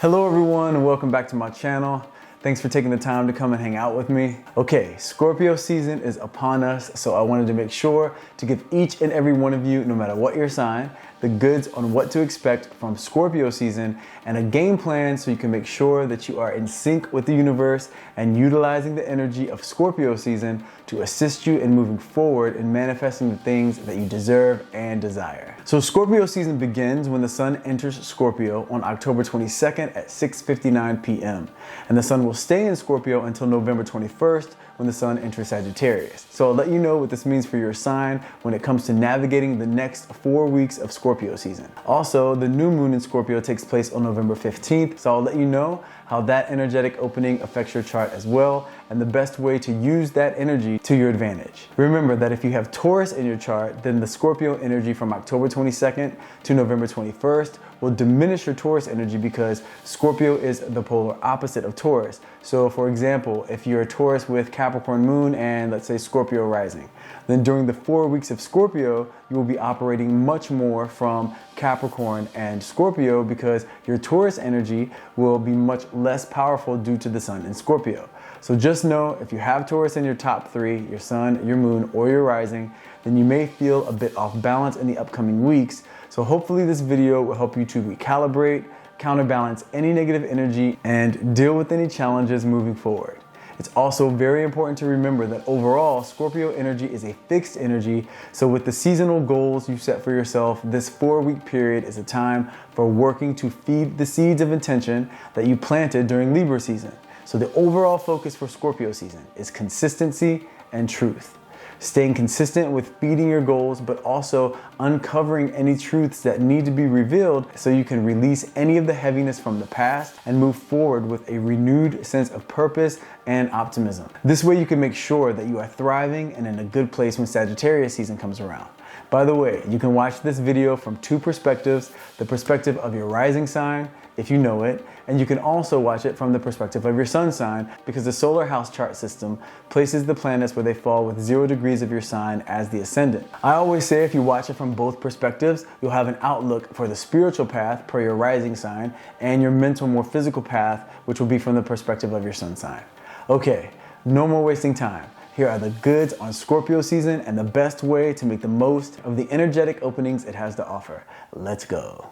Hello everyone and welcome back to my channel. Thanks for taking the time to come and hang out with me. Okay, Scorpio season is upon us, so I wanted to make sure to give each and every one of you, no matter what your sign, the goods on what to expect from Scorpio season and a game plan so you can make sure that you are in sync with the universe and utilizing the energy of Scorpio season to assist you in moving forward and manifesting the things that you deserve and desire. So Scorpio season begins when the sun enters Scorpio on October 22nd at 6:59 p.m. and the sun will stay in Scorpio until November 21st when the sun enters Sagittarius. So I'll let you know what this means for your sign when it comes to navigating the next 4 weeks of Scorpio season. Also, the new moon in Scorpio takes place on November 15th, so I'll let you know how that energetic opening affects your chart as well and the best way to use that energy to your advantage. Remember that if you have Taurus in your chart, then the Scorpio energy from October 22nd to November 21st will diminish your Taurus energy because Scorpio is the polar opposite of Taurus. So for example, if you're a Taurus with Capricorn moon and let's say Scorpio rising, then during the 4 weeks of Scorpio, you will be operating much more from Capricorn and Scorpio because your Taurus energy will be much less powerful due to the sun in Scorpio. So just know if you have Taurus in your top three, your sun, your moon, or your rising, then you may feel a bit off balance in the upcoming weeks. So hopefully this video will help you to recalibrate, counterbalance any negative energy, and deal with any challenges moving forward. It's also very important to remember that overall, Scorpio energy is a fixed energy. So with the seasonal goals you set for yourself, this 4-week period is a time for working to feed the seeds of intention that you planted during Libra season. So the overall focus for Scorpio season is consistency and truth. Staying consistent with feeding your goals, but also uncovering any truths that need to be revealed so you can release any of the heaviness from the past and move forward with a renewed sense of purpose and optimism. This way you can make sure that you are thriving and in a good place when Sagittarius season comes around. By the way, you can watch this video from two perspectives, the perspective of your rising sign, if you know it, and you can also watch it from the perspective of your sun sign because the solar house chart system places the planets where they fall with 0 degrees of your sign as the ascendant. I always say if you watch it from both perspectives, you'll have an outlook for the spiritual path per your rising sign and your mental, more physical path, which will be from the perspective of your sun sign. Okay, no more wasting time. Here are the goods on Scorpio season and the best way to make the most of the energetic openings it has to offer. Let's go.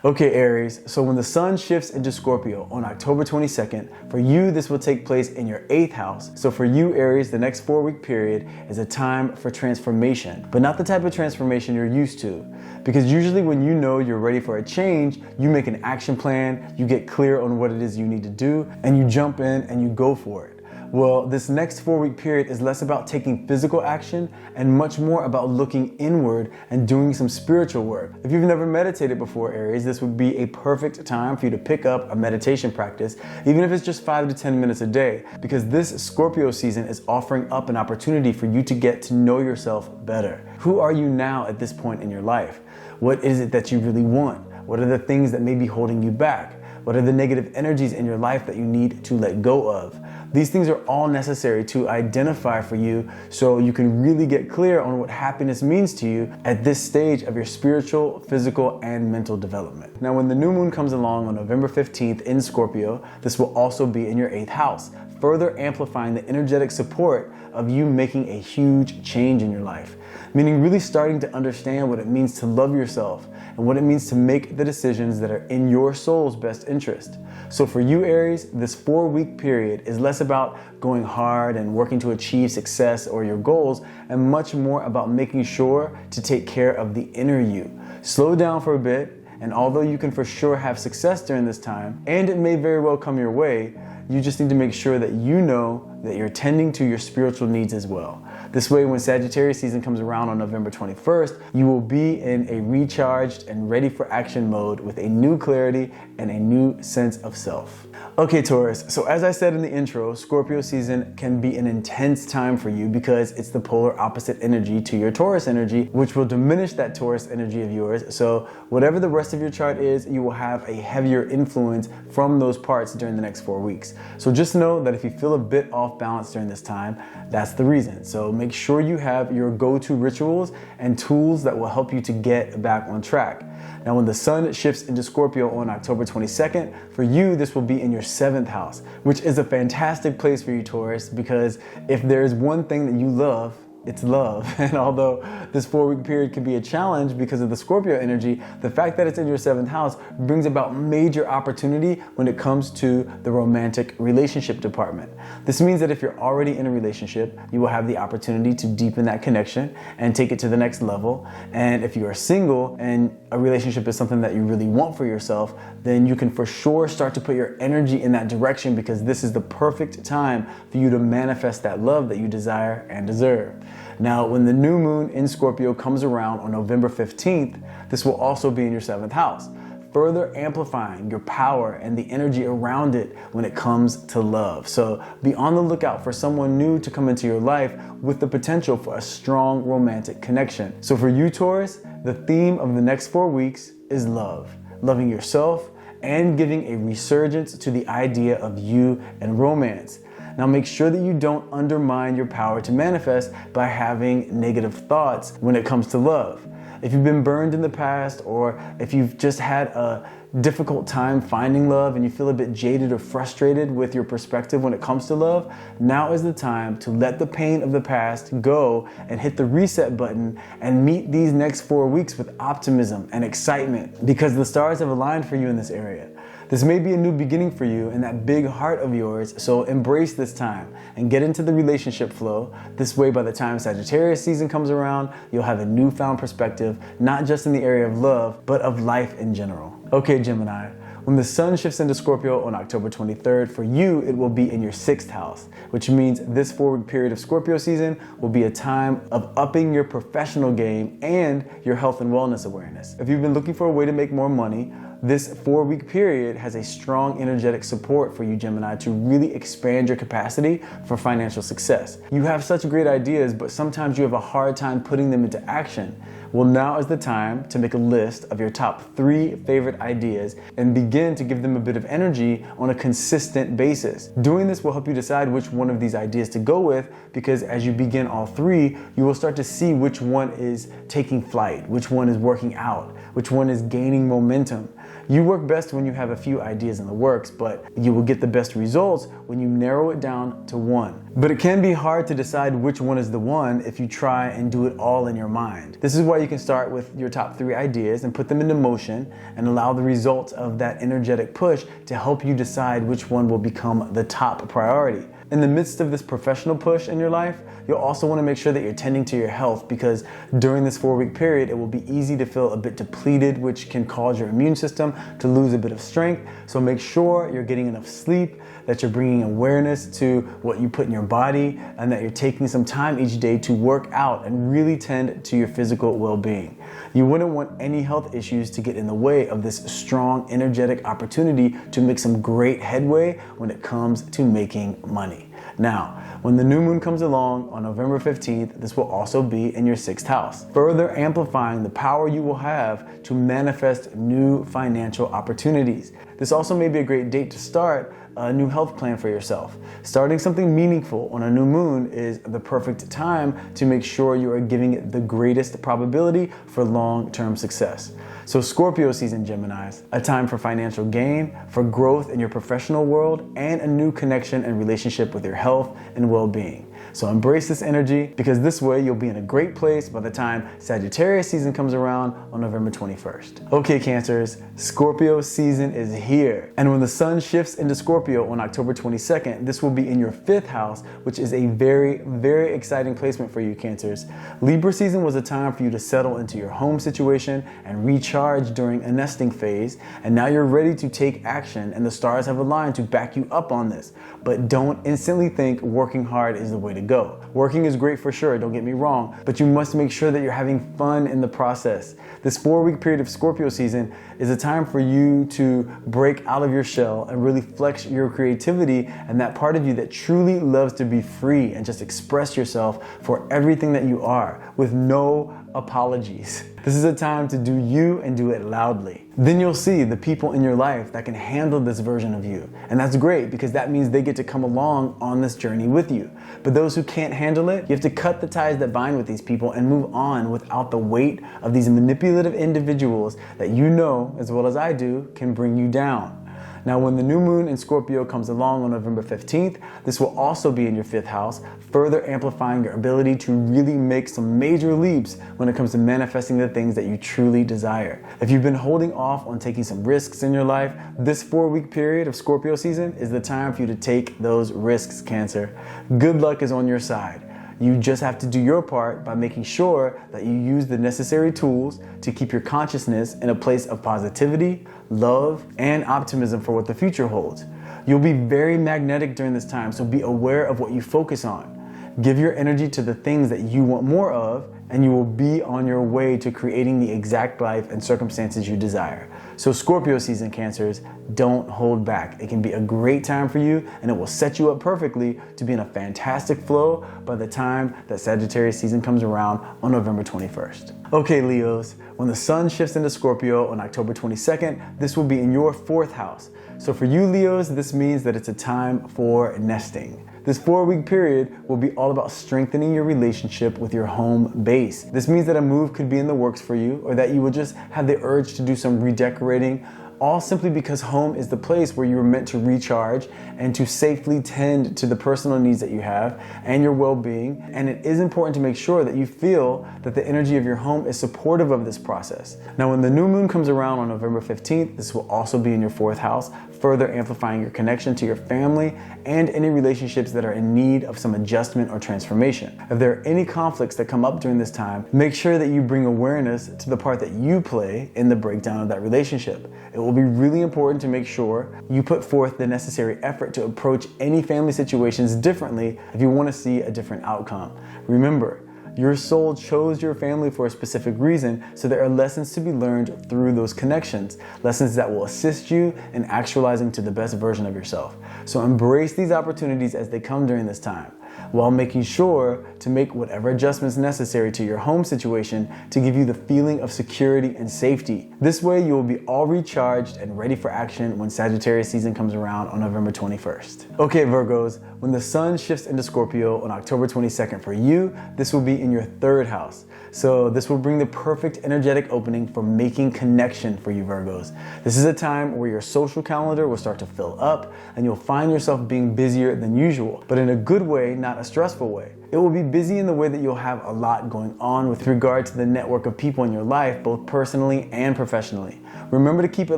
Okay, Aries, so when the sun shifts into Scorpio on October 22nd, for you, this will take place in your 8th house. So for you, Aries, the next 4-week period is a time for transformation, but not the type of transformation you're used to. Because usually when you know you're ready for a change, you make an action plan, you get clear on what it is you need to do, and you jump in and you go for it. Well, this next 4-week period is less about taking physical action and much more about looking inward and doing some spiritual work. If you've never meditated before, Aries, this would be a perfect time for you to pick up a meditation practice, even if it's just 5 to 10 minutes a day, because this Scorpio season is offering up an opportunity for you to get to know yourself better. Who are you now at this point in your life? What is it that you really want? What are the things that may be holding you back? What are the negative energies in your life that you need to let go of? These things are all necessary to identify for you so you can really get clear on what happiness means to you at this stage of your spiritual, physical, and mental development. Now, when the new moon comes along on November 15th in Scorpio, this will also be in your 8th house, further amplifying the energetic support of you making a huge change in your life, meaning really starting to understand what it means to love yourself and what it means to make the decisions that are in your soul's best interest. So for you, Aries, this 4-week period is less about going hard and working to achieve success or your goals, and much more about making sure to take care of the inner you. Slow down for a bit, and although you can for sure have success during this time, and it may very well come your way, you just need to make sure that you know that you're tending to your spiritual needs as well. This way, when Sagittarius season comes around on November 21st, you will be in a recharged and ready for action mode with a new clarity and a new sense of self. Okay, Taurus, so as I said in the intro, Scorpio season can be an intense time for you because it's the polar opposite energy to your Taurus energy, which will diminish that Taurus energy of yours. So whatever the rest of your chart is, you will have a heavier influence from those parts during the next 4 weeks. So just know that if you feel a bit off off balance during this time, that's the reason. So make sure you have your go-to rituals and tools that will help you to get back on track. Now, when the sun shifts into Scorpio on October 22nd, for you, this will be in your 7th house, which is a fantastic place for you, Taurus, because if there's one thing that you love, it's love. And although this 4-week period can be a challenge because of the Scorpio energy, the fact that it's in your 7th house brings about major opportunity when it comes to the romantic relationship department. This means that if you're already in a relationship, you will have the opportunity to deepen that connection and take it to the next level. And if you are single and a relationship is something that you really want for yourself, then you can for sure start to put your energy in that direction, because this is the perfect time for you to manifest that love that you desire and deserve. Now, when the new moon in Scorpio comes around on November 15th, this will also be in your 7th house, further amplifying your power and the energy around it when it comes to love. So be on the lookout for someone new to come into your life with the potential for a strong romantic connection. So for you, Taurus, the theme of the next 4 weeks is love, loving yourself and giving a resurgence to the idea of you and romance. Now make sure that you don't undermine your power to manifest by having negative thoughts when it comes to love. If you've been burned in the past, or if you've just had a difficult time finding love and you feel a bit jaded or frustrated with your perspective when it comes to love, now is the time to let the pain of the past go and hit the reset button and meet these next 4 weeks with optimism and excitement, because the stars have aligned for you in this area. This may be a new beginning for you in that big heart of yours, so embrace this time and get into the relationship flow. This way, by the time Sagittarius season comes around, you'll have a newfound perspective, not just in the area of love, but of life in general. Okay, Gemini, when the sun shifts into Scorpio on October 23rd, for you, it will be in your 6th house, which means this 4-week period of Scorpio season will be a time of upping your professional game and your health and wellness awareness. If you've been looking for a way to make more money, this 4-week period has a strong energetic support for you, Gemini, to really expand your capacity for financial success. You have such great ideas, but sometimes you have a hard time putting them into action. Well, now is the time to make a list of your top 3 favorite ideas and begin to give them a bit of energy on a consistent basis. Doing this will help you decide which one of these ideas to go with, because as you begin all 3, you will start to see which one is taking flight, which one is working out, which one is gaining momentum. You work best when you have a few ideas in the works, but you will get the best results when you narrow it down to one. But it can be hard to decide which one is the one if you try and do it all in your mind. This is why you can start with your top 3 ideas and put them into motion and allow the results of that energetic push to help you decide which one will become the top priority. In the midst of this professional push in your life, you'll also want to make sure that you're tending to your health, because during this 4-week period, it will be easy to feel a bit depleted, which can cause your immune system to lose a bit of strength. So make sure you're getting enough sleep, that you're bringing awareness to what you put in your body, and that you're taking some time each day to work out and really tend to your physical well-being. You wouldn't want any health issues to get in the way of this strong, energetic opportunity to make some great headway when it comes to making money. Now, when the new moon comes along on November 15th, this will also be in your 6th house, further amplifying the power you will have to manifest new financial opportunities. This also may be a great date to start a new health plan for yourself. Starting something meaningful on a new moon is the perfect time to make sure you are giving it the greatest probability for long-term success. So Scorpio season, Geminis, a time for financial gain, for growth in your professional world, and a new connection and relationship with your health and well-being. So embrace this energy, because this way you'll be in a great place by the time Sagittarius season comes around on November 21st. Okay, Cancers, Scorpio season is here. And when the sun shifts into Scorpio on October 22nd, this will be in your 5th house, which is a very, very exciting placement for you, Cancers. Libra season was a time for you to settle into your home situation and recharge during a nesting phase. And now you're ready to take action, and the stars have aligned to back you up on this. But don't instantly think working hard is the way to go. Working is great for sure, don't get me wrong, but you must make sure that you're having fun in the process. This 4-week period of Scorpio season is a time for you to break out of your shell and really flex your creativity and that part of you that truly loves to be free and just express yourself for everything that you are with no apologies. This is a time to do you and do it loudly. Then you'll see the people in your life that can handle this version of you. And that's great because that means they get to come along on this journey with you. But those who can't handle it, you have to cut the ties that bind with these people and move on without the weight of these manipulative individuals that you know, as well as I do, can bring you down. Now, when the new moon in Scorpio comes along on November 15th, this will also be in your 5th house, further amplifying your ability to really make some major leaps when it comes to manifesting the things that you truly desire. If you've been holding off on taking some risks in your life, this 4-week period of Scorpio season is the time for you to take those risks, Cancer. Good luck is on your side. You just have to do your part by making sure that you use the necessary tools to keep your consciousness in a place of positivity, love, and optimism for what the future holds. You'll be very magnetic during this time, so be aware of what you focus on. Give your energy to the things that you want more of, and you will be on your way to creating the exact life and circumstances you desire. So Scorpio season, Cancers, don't hold back. It can be a great time for you, and it will set you up perfectly to be in a fantastic flow by the time that Sagittarius season comes around on November 21st. Okay, Leos, when the sun shifts into Scorpio on October 22nd, this will be in your 4th house. So for you, Leos, this means that it's a time for nesting. This 4-week period will be all about strengthening your relationship with your home base. This means that a move could be in the works for you, or that you will just have the urge to do some redecorating, all simply because home is the place where you were meant to recharge and to safely tend to the personal needs that you have and your well-being. And it is important to make sure that you feel that the energy of your home is supportive of this process. Now, when the new moon comes around on November 15th, this will also be in your 4th house, further amplifying your connection to your family and any relationships that are in need of some adjustment or transformation. If there are any conflicts that come up during this time, make sure that you bring awareness to the part that you play in the breakdown of that relationship. It will be really important to make sure you put forth the necessary effort to approach any family situations differently if you want to see a different outcome. Remember, your soul chose your family for a specific reason, so there are lessons to be learned through those connections, lessons that will assist you in actualizing to the best version of yourself. So embrace these opportunities as they come during this time, while making sure to make whatever adjustments necessary to your home situation to give you the feeling of security and safety. This way you will be all recharged and ready for action when Sagittarius season comes around on November 21st. Okay, Virgos, when the sun shifts into Scorpio on October 22nd for you, this will be in your 3rd house. So this will bring the perfect energetic opening for making connection for you, Virgos. This is a time where your social calendar will start to fill up and you'll find yourself being busier than usual, but in a good way, not a stressful way. It will be busy in the way that you'll have a lot going on with regard to the network of people in your life, both personally and professionally. Remember to keep it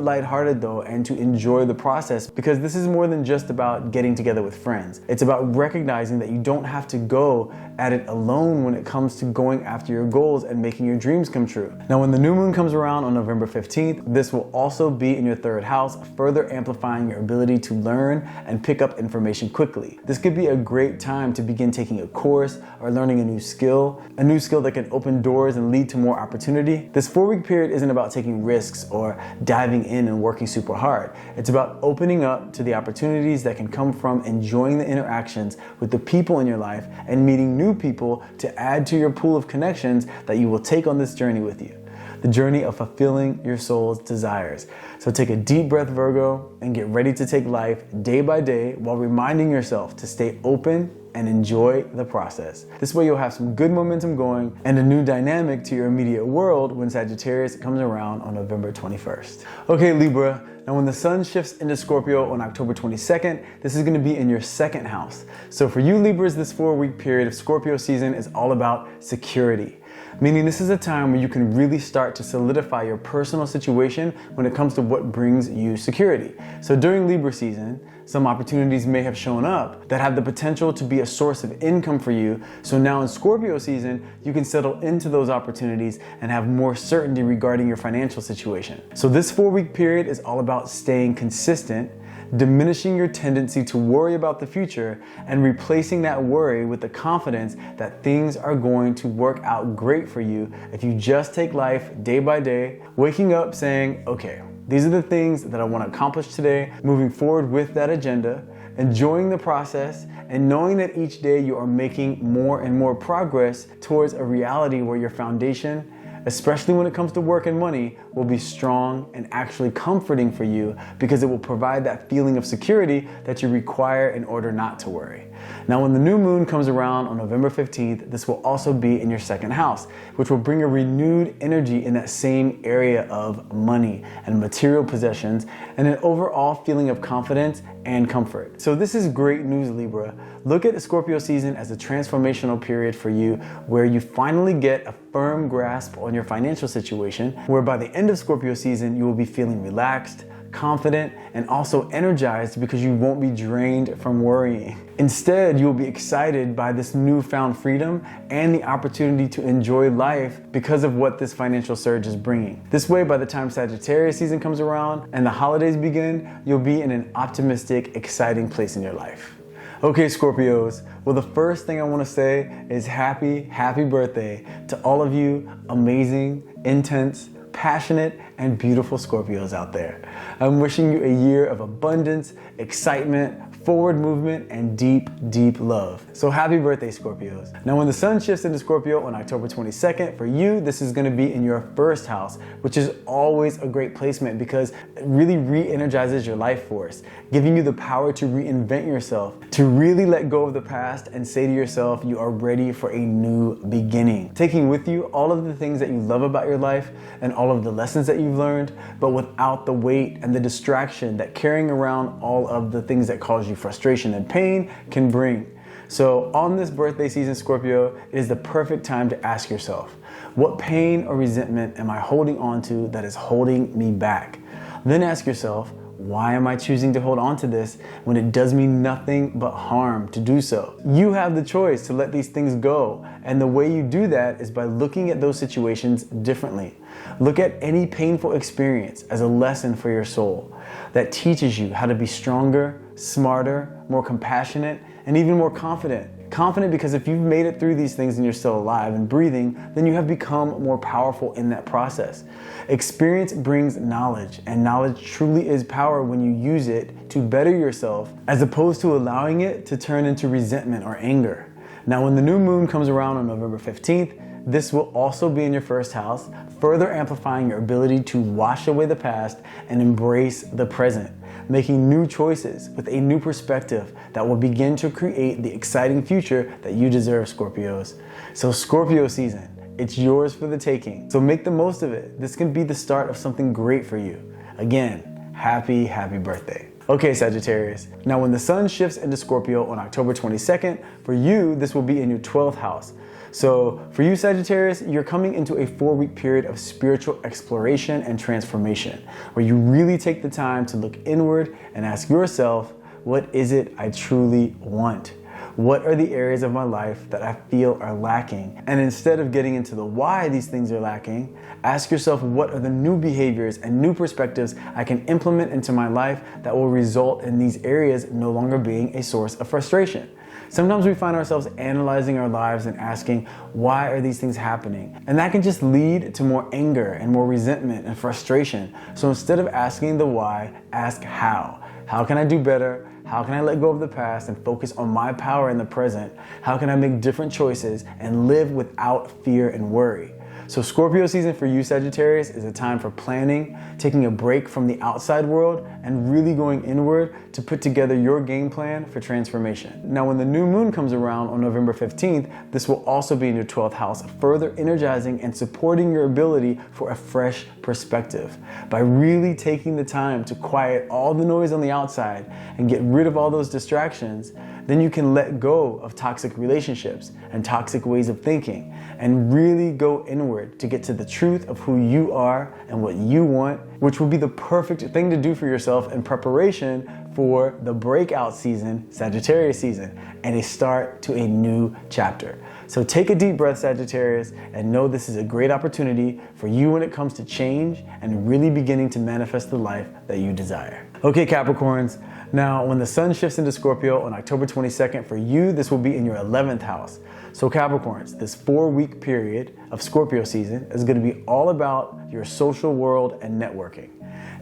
lighthearted though, and to enjoy the process, because this is more than just about getting together with friends. It's about recognizing that you don't have to go at it alone when it comes to going after your goals and making your dreams come true. Now, when the new moon comes around on November 15th, this will also be in your 3rd house, further amplifying your ability to learn and pick up information quickly. This could be a great time to begin taking a course or learning a new skill that can open doors and lead to more opportunity. This 4-week period isn't about taking risks or diving in and working super hard. It's about opening up to the opportunities that can come from enjoying the interactions with the people in your life and meeting new people to add to your pool of connections that you will take on this journey with you. The journey of fulfilling your soul's desires. So take a deep breath, Virgo, and get ready to take life day by day while reminding yourself to stay open and enjoy the process. This way you'll have some good momentum going and a new dynamic to your immediate world when Sagittarius comes around on November 21st. Okay, Libra, now when the sun shifts into Scorpio on October 22nd, this is gonna be in your 2nd house. So for you Libras, this 4-week period of Scorpio season is all about security. Meaning this is a time where you can really start to solidify your personal situation when it comes to what brings you security. So during Libra season, some opportunities may have shown up that have the potential to be a source of income for you. So now in Scorpio season, you can settle into those opportunities and have more certainty regarding your financial situation. So this 4-week period is all about staying consistent, diminishing your tendency to worry about the future, and replacing that worry with the confidence that things are going to work out great for you if you just take life day by day, waking up saying, okay, these are the things that I want to accomplish today, moving forward with that agenda, enjoying the process, and knowing that each day you are making more and more progress towards a reality where your foundation especially when it comes to work and money, will be strong and actually comforting for you because it will provide that feeling of security that you require in order not to worry. Now, when the new moon comes around on November 15th, this will also be in your second house, which will bring a renewed energy in that same area of money and material possessions and an overall feeling of confidence and comfort. So this is great news, Libra. Look at the Scorpio season as a transformational period for you where you finally get a firm grasp on your financial situation, where by the end of Scorpio season, you will be feeling relaxed, confident, and also energized because you won't be drained from worrying. Instead, you will be excited by this newfound freedom and the opportunity to enjoy life because of what this financial surge is bringing. This way, by the time Sagittarius season comes around and the holidays begin, you'll be in an optimistic, exciting place in your life. Okay, Scorpios, well, the first thing I want to say is happy birthday to all of you amazing, intense, passionate, and beautiful Scorpios out there. I'm wishing you a year of abundance, excitement, forward movement, and deep, deep love. So happy birthday, Scorpios. Now, when the sun shifts into Scorpio on October 22nd, for you, this is gonna be in your first house, which is always a great placement because it really re-energizes your life force, giving you the power to reinvent yourself, to really let go of the past and say to yourself, you are ready for a new beginning. Taking with you all of the things that you love about your life and all of the lessons that you've learned, but without the weight and the distraction that carrying around all of the things that cause you frustration and pain can bring. So on this birthday season, Scorpio, it is the perfect time to ask yourself, what pain or resentment am I holding on to that is holding me back? Then ask yourself, why am I choosing to hold on to this when it does me nothing but harm to do so? You have the choice to let these things go, and the way you do that is by looking at those situations differently. Look at any painful experience as a lesson for your soul that teaches you how to be stronger, smarter, more compassionate, and even more confident. Confident because if you've made it through these things and you're still alive and breathing, then you have become more powerful in that process. Experience brings knowledge, and knowledge truly is power when you use it to better yourself, as opposed to allowing it to turn into resentment or anger. Now, when the new moon comes around on November 15th, this will also be in your first house, further amplifying your ability to wash away the past and embrace the present, making new choices with a new perspective that will begin to create the exciting future that you deserve, Scorpios. So Scorpio season, it's yours for the taking. So make the most of it. This can be the start of something great for you. Again, happy birthday. Okay, Sagittarius. Now, when the sun shifts into Scorpio on October 22nd, for you, this will be in your 12th house. So for you, Sagittarius, you're coming into a 4-week period of spiritual exploration and transformation, where you really take the time to look inward and ask yourself, what is it I truly want? What are the areas of my life that I feel are lacking? And instead of getting into the why these things are lacking, ask yourself, what are the new behaviors and new perspectives I can implement into my life that will result in these areas no longer being a source of frustration? Sometimes we find ourselves analyzing our lives and asking, why are these things happening? And that can just lead to more anger and more resentment and frustration. So instead of asking the why, ask how. How can I do better? How can I let go of the past and focus on my power in the present? How can I make different choices and live without fear and worry? So Scorpio season for you, Sagittarius, is a time for planning, taking a break from the outside world, and really going inward to put together your game plan for transformation. Now, when the new moon comes around on November 15th, this will also be in your 12th house, further energizing and supporting your ability for a fresh perspective. By really taking the time to quiet all the noise on the outside and get rid of all those distractions, then you can let go of toxic relationships and toxic ways of thinking and really go inward to get to the truth of who you are and what you want, which will be the perfect thing to do for yourself in preparation for the breakout season, Sagittarius season, and a start to a new chapter. So take a deep breath, Sagittarius, and know this is a great opportunity for you when it comes to change and really beginning to manifest the life that you desire. Okay, Capricorns. Now, when the sun shifts into Scorpio on October 22nd, for you, this will be in your 11th house. So Capricorns, this 4-week period of Scorpio season is going to be all about your social world and networking.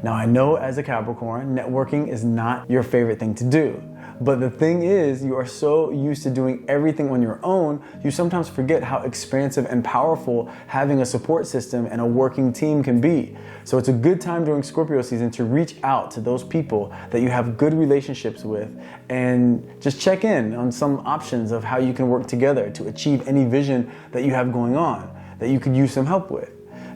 Now, I know as a Capricorn, networking is not your favorite thing to do. But the thing is, you are so used to doing everything on your own, you sometimes forget how expansive and powerful having a support system and a working team can be. So it's a good time during Scorpio season to reach out to those people that you have good relationships with and just check in on some options of how you can work together to achieve any vision that you have going on that you could use some help with.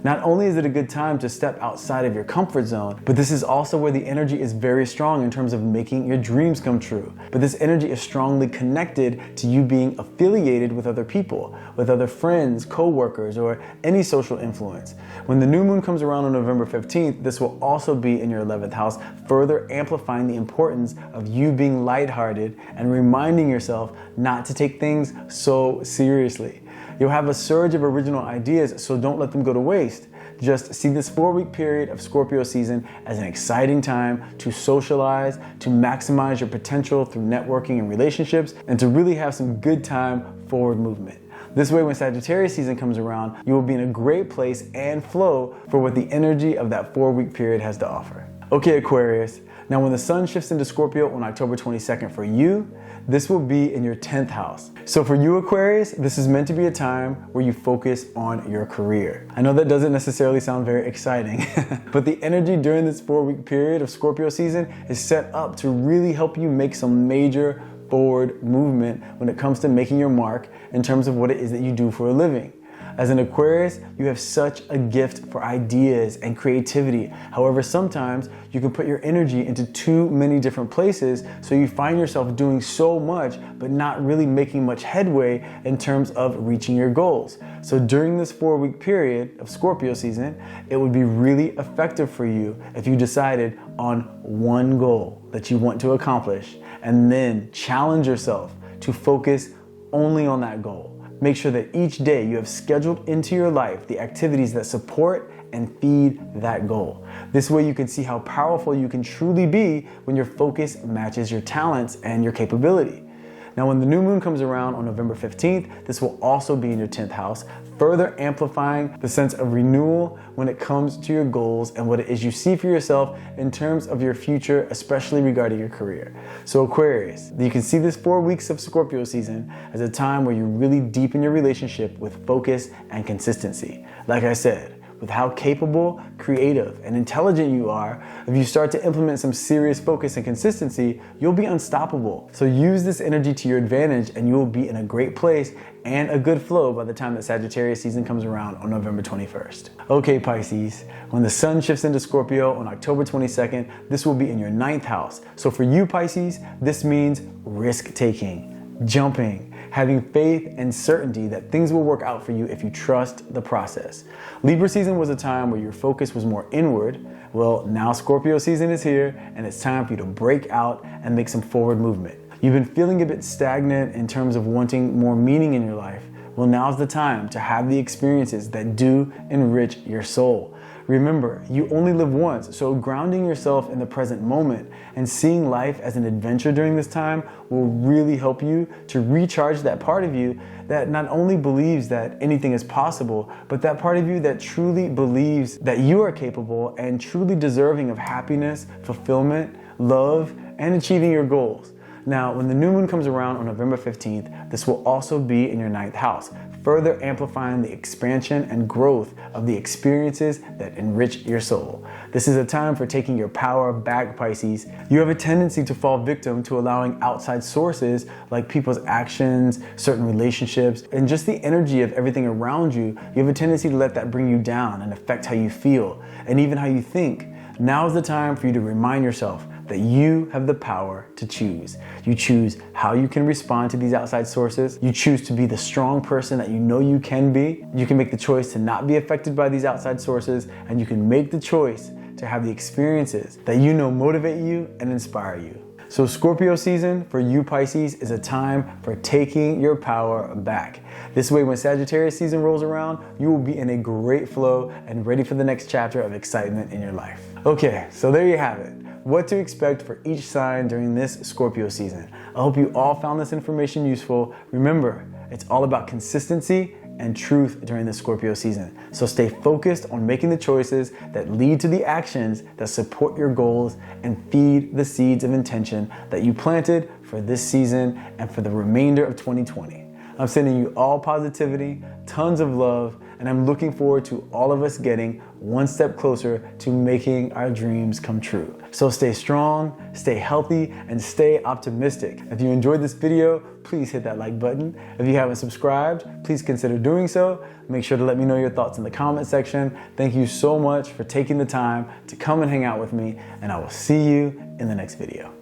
Not only is it a good time to step outside of your comfort zone, but this is also where the energy is very strong in terms of making your dreams come true. But this energy is strongly connected to you being affiliated with other people, with other friends, co-workers, or any social influence. When the new moon comes around on November 15th, this will also be in your 11th house, further amplifying the importance of you being lighthearted and reminding yourself not to take things so seriously. You'll have a surge of original ideas, so don't let them go to waste. Just see this 4-week period of Scorpio season as an exciting time to socialize, to maximize your potential through networking and relationships, and to really have some good time forward movement. This way, when Sagittarius season comes around, you will be in a great place and flow for what the energy of that 4-week period has to offer. Okay, Aquarius. Now, when the sun shifts into Scorpio on October 22nd for you, this will be in your 10th house. So for you, Aquarius, this is meant to be a time where you focus on your career. I know that doesn't necessarily sound very exciting, but the energy during this 4-week period of Scorpio season is set up to really help you make some major forward movement when it comes to making your mark in terms of what it is that you do for a living. As an Aquarius, you have such a gift for ideas and creativity. However, sometimes you can put your energy into too many different places, so you find yourself doing so much, but not really making much headway in terms of reaching your goals. So during this 4-week period of Scorpio season, it would be really effective for you if you decided on one goal that you want to accomplish, and then challenge yourself to focus only on that goal. Make sure that each day you have scheduled into your life the activities that support and feed that goal. This way you can see how powerful you can truly be when your focus matches your talents and your capability. Now, when the new moon comes around on November 15th, this will also be in your 10th house, further amplifying the sense of renewal when it comes to your goals and what it is you see for yourself in terms of your future, especially regarding your career. So Aquarius, you can see this 4 weeks of Scorpio season as a time where you really deepen your relationship with focus and consistency. Like I said, with how capable, creative, and intelligent you are, if you start to implement some serious focus and consistency, you'll be unstoppable. So use this energy to your advantage and you will be in a great place and a good flow by the time that Sagittarius season comes around on November 21st. Okay, Pisces, when the sun shifts into Scorpio on October 22nd, this will be in your 9th house. So for you, Pisces, this means risk-taking, jumping, having faith and certainty that things will work out for you if you trust the process. Libra season was a time where your focus was more inward. Well, now Scorpio season is here and it's time for you to break out and make some forward movement. You've been feeling a bit stagnant in terms of wanting more meaning in your life. Well, now's the time to have the experiences that do enrich your soul. Remember, you only live once, so grounding yourself in the present moment and seeing life as an adventure during this time will really help you to recharge that part of you that not only believes that anything is possible, but that part of you that truly believes that you are capable and truly deserving of happiness, fulfillment, love, and achieving your goals. Now, when the new moon comes around on November 15th, this will also be in your 9th house, further amplifying the expansion and growth of the experiences that enrich your soul. This is a time for taking your power back, Pisces. You have a tendency to fall victim to allowing outside sources like people's actions, certain relationships, and just the energy of everything around you. You have a tendency to let that bring you down and affect how you feel and even how you think. Now is the time for you to remind yourself that you have the power to choose. You choose how you can respond to these outside sources. You choose to be the strong person that you know you can be. You can make the choice to not be affected by these outside sources, and you can make the choice to have the experiences that you know motivate you and inspire you. So Scorpio season for you, Pisces, is a time for taking your power back. This way, when Sagittarius season rolls around, you will be in a great flow and ready for the next chapter of excitement in your life. Okay, so there you have it. What to expect for each sign during this Scorpio season. I hope you all found this information useful. Remember, it's all about consistency and truth during the Scorpio season. So stay focused on making the choices that lead to the actions that support your goals and feed the seeds of intention that you planted for this season and for the remainder of 2020. I'm sending you all positivity, tons of love, and I'm looking forward to all of us getting one step closer to making our dreams come true. So stay strong, stay healthy, and stay optimistic. If you enjoyed this video, please hit that like button. If you haven't subscribed, please consider doing so. Make sure to let me know your thoughts in the comment section. Thank you so much for taking the time to come and hang out with me, and I will see you in the next video.